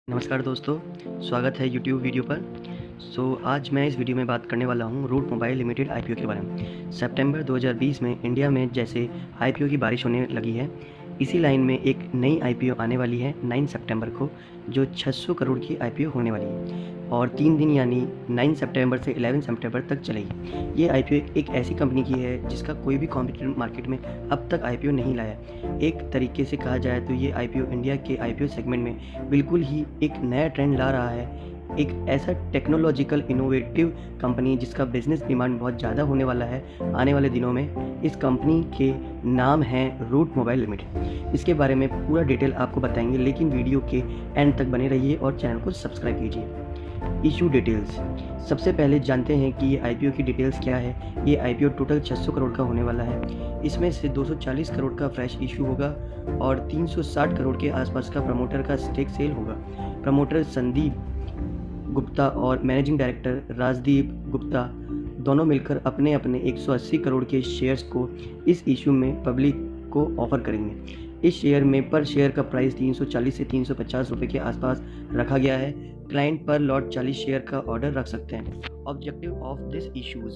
नमस्कार दोस्तों, स्वागत है यूट्यूब वीडियो पर। आज मैं इस वीडियो में बात करने वाला हूँ रूट मोबाइल लिमिटेड आईपीओ के बारे में। सितंबर 2020 में इंडिया में जैसे आईपीओ की बारिश होने लगी है, इसी लाइन में एक नई आईपीओ आने वाली है 9 सितंबर को, जो 600 करोड़ की आईपीओ होने वाली है और 3 दिन यानी 9 सितंबर से 11 सितंबर तक चलेगी। ये आईपीओ एक ऐसी कंपनी की है जिसका कोई भी कॉम्पिटिटिव मार्केट में अब तक आईपीओ नहीं लाया। एक तरीके से कहा जाए तो ये आईपीओ इंडिया के आईपीओ सेगमेंट में बिल्कुल ही एक नया ट्रेंड ला रहा है। एक ऐसा टेक्नोलॉजिकल इनोवेटिव कंपनी जिसका बिजनेस डिमांड बहुत ज़्यादा होने वाला है आने वाले दिनों में। इस कंपनी के नाम है रूट मोबाइल लिमिटेड। इसके बारे में पूरा डिटेल आपको बताएंगे, लेकिन वीडियो के एंड तक बने रहिए और चैनल को सब्सक्राइब कीजिए। इशू डिटेल्स, सबसे पहले जानते हैं कि ये आईपीओ की डिटेल्स क्या है। ये आईपीओ टोटल 600 करोड़ का होने वाला है। इसमें से 240 करोड़ का फ्रेश इशू होगा और 360 करोड़ के आसपास का प्रमोटर का स्टेक सेल होगा। प्रमोटर संदीप गुप्ता और मैनेजिंग डायरेक्टर राजदीप गुप्ता दोनों मिलकर अपने अपने 180 करोड़ के शेयर्स को इस इशू में पब्लिक को ऑफर करेंगे। इस शेयर में पर शेयर का प्राइस 340 से 350 रुपये के आसपास रखा गया है। क्लाइंट पर लॉट 40 शेयर का ऑर्डर रख सकते हैं। Objective of this issues,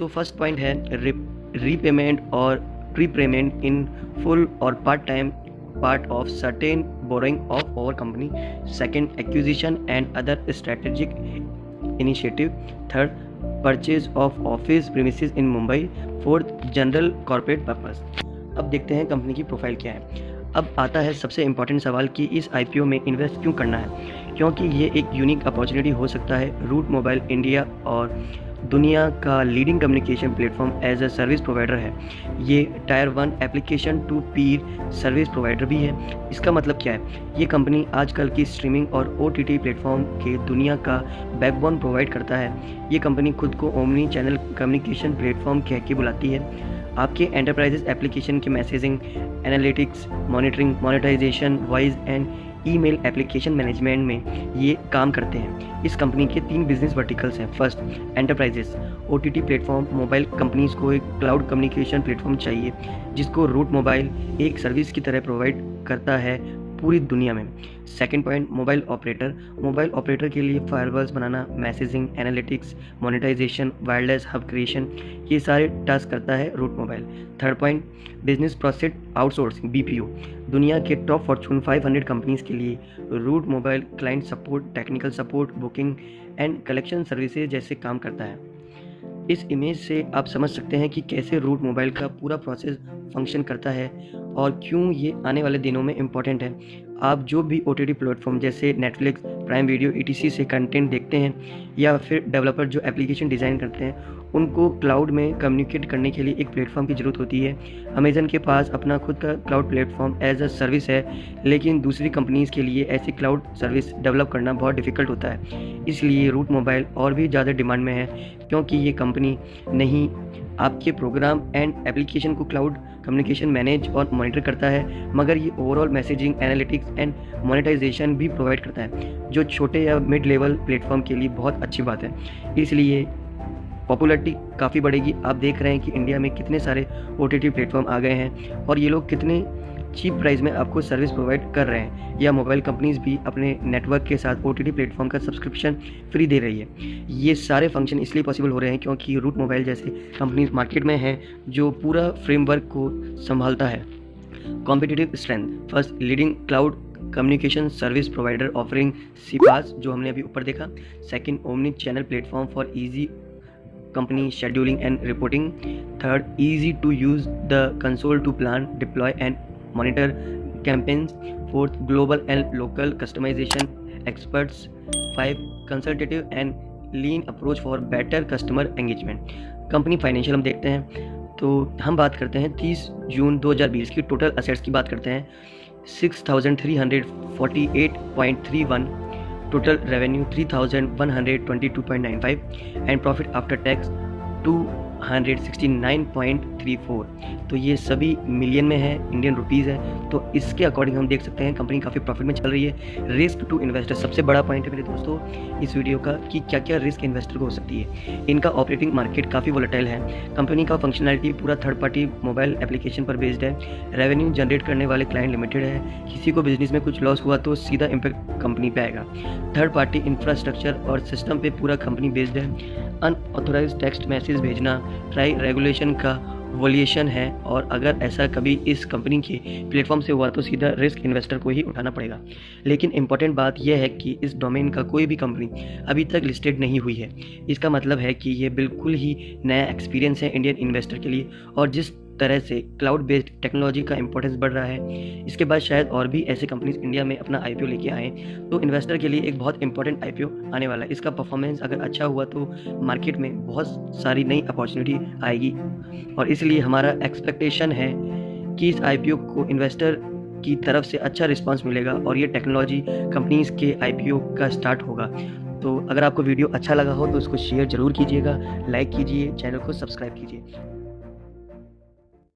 first point है रीपेमेंट और प्रीपेमेंट इन फुल और part time part of certain borrowing of our company. Second, acquisition and other strategic initiative. Third, purchase of office premises in Mumbai. Fourth, general corporate purpose. अब देखते हैं company की profile क्या है। अब आता है सबसे इम्पॉर्टेंट सवाल कि इस आईपीओ में इन्वेस्ट क्यों करना है, क्योंकि ये एक यूनिक अपॉर्चुनिटी हो सकता है। रूट मोबाइल इंडिया और दुनिया का leading communication platform as a service provider है। ये tier 1 application to peer service provider भी है। इसका मतलब क्या है, ये कंपनी आजकल की स्ट्रीमिंग और ओटीटी प्लेटफॉर्म के दुनिया का बैकबोन प्रोवाइड करता है। ये कंपनी खुद को ओमनी चैनल कम्युनिकेशन प्लेटफॉर्म कह के बुलाती है। आपके एंटरप्राइजेस एप्लीकेशन के messaging, analytics, monitoring, monetisation, voice and email application management में ये काम करते हैं। इस कंपनी के 3 बिजनेस वर्टिकल्स हैं। First, enterprises OTT platform. Mobile companies को एक क्लाउड कम्युनिकेशन प्लेटफॉर्म चाहिए जिसको रूट मोबाइल एक सर्विस की तरह प्रोवाइड करता है पूरी दुनिया में। Second point, mobile operator. Mobile operator के लिए फायरवॉल्स बनाना, messaging, analytics, monetisation, wireless hub creation, ये सारे टास्क करता है Route Mobile. Third point, business process outsourcing BPO. दुनिया के टॉप फॉर्च्यून 500 कंपनीज के लिए Route Mobile client support, technical support, booking and collection services जैसे काम करता है। इस इमेज से आप समझ सकते हैं कि कैसे रूट मोबाइल का पूरा प्रोसेस फंक्शन करता है और क्यों ये आने वाले दिनों में इम्पॉर्टेंट है। आप जो भी ओटीटी प्लेटफॉर्म जैसे नेटफ्लिक्स, प्राइम वीडियो, ईटीसी से कंटेंट देखते हैं या फिर डेवलपर जो एप्लीकेशन डिज़ाइन करते हैं, उनको क्लाउड में कम्युनिकेट करने के लिए एक प्लेटफॉर्म की ज़रूरत होती है। अमेजन के पास अपना खुद का cloud platform as a service है, लेकिन दूसरी कंपनीज़ के लिए ऐसी क्लाउड सर्विस डेवलप करना बहुत डिफ़िकल्ट होता है। इसलिए रूट मोबाइल और भी ज़्यादा डिमांड में है, क्योंकि ये कंपनी नहीं आपके प्रोग्राम एंड एप्लीकेशन को क्लाउड कम्युनिकेशन मैनेज और मॉनिटर करता है, मगर ये overall messaging, analytics and monetisation भी प्रोवाइड करता है, जो छोटे या मिड लेवल प्लेटफॉर्म के लिए बहुत अच्छी बात है। इसलिए पॉपुलैरिटी काफ़ी बढ़ेगी। आप देख रहे हैं कि इंडिया में कितने सारे ओटीटी प्लेटफॉर्म आ गए हैं और ये लोग कितने चीप प्राइस में आपको सर्विस प्रोवाइड कर रहे हैं, या मोबाइल कंपनीज भी अपने नेटवर्क के साथ ओटीटी प्लेटफॉर्म का सब्सक्रिप्शन फ्री दे रही है। ये सारे फंक्शन इसलिए पॉसिबल हो रहे हैं क्योंकि रूट मोबाइल जैसे कंपनीज मार्केट में हैं जो पूरा फ्रेमवर्क को संभालता है। Competitive strength, first, leading cloud communication service provider offering CPaaS, जो हमने अभी ऊपर देखा। Second, omni channel platform for easy company scheduling and reporting. Third, easy to use the console to plan, deploy and monitor campaigns. Fourth, global and local customization experts. 5, consultative and lean approach for better customer engagement. Company financial हम देखते हैं तो हम बात करते हैं 30 जून 2020 की total assets की बात करते हैं 6348.31, total revenue 3122.95 and profit after tax 169.34। तो ये सभी मिलियन में है, इंडियन रुपीज़ है। तो इसके अकॉर्डिंग हम देख सकते हैं कंपनी काफ़ी प्रॉफिट में चल रही है। रिस्क टू इन्वेस्टर सबसे बड़ा पॉइंट है मेरे दोस्तों इस वीडियो का कि क्या क्या रिस्क इन्वेस्टर को हो सकती है। इनका ऑपरेटिंग मार्केट काफ़ी वोलेटाइल है। कंपनी का फंक्शनैलिटी पूरा थर्ड पार्टी मोबाइल एप्लीकेशन पर बेस्ड है। रेवेन्यू जनरेट करने वाले क्लाइंट लिमिटेड है। किसी को बिजनेस में कुछ लॉस हुआ तो सीधा इम्पैक्ट कंपनी पे आएगा। थर्ड पार्टी इंफ्रास्ट्रक्चर और सिस्टम पे पूरा कंपनी बेस्ड है। अनऑथोराइज्ड टेक्स्ट मैसेज भेजना ट्राई रेगुलेशन का वोलिएशन है, और अगर ऐसा कभी इस कंपनी के प्लेटफॉर्म से हुआ तो सीधा रिस्क इन्वेस्टर को ही उठाना पड़ेगा। लेकिन इम्पॉर्टेंट बात यह है कि इस डोमेन का कोई भी कंपनी अभी तक लिस्टेड नहीं हुई है। इसका मतलब है कि ये बिल्कुल ही नया एक्सपीरियंस है इंडियन इन्वेस्टर के लिए। और जिस तरह से क्लाउड बेस्ड टेक्नोलॉजी का इंपॉर्टेंस बढ़ रहा है, इसके बाद शायद और भी ऐसे कंपनीज इंडिया में अपना आईपीओ लेके आएँ, तो इन्वेस्टर के लिए एक बहुत इंपॉर्टेंट आईपीओ आने वाला है। इसका परफॉर्मेंस अगर अच्छा हुआ तो मार्केट में बहुत सारी नई अपॉर्चुनिटी आएगी, और इसलिए हमारा एक्सपेक्टेशन है कि इस आईपीओ को इन्वेस्टर की तरफ से अच्छा रिस्पांस मिलेगा और ये टेक्नोलॉजी कंपनीज़ के आईपीओ का स्टार्ट होगा। तो अगर आपको वीडियो अच्छा लगा हो तो उसको शेयर ज़रूर कीजिएगा, लाइक कीजिए, चैनल को सब्सक्राइब कीजिए।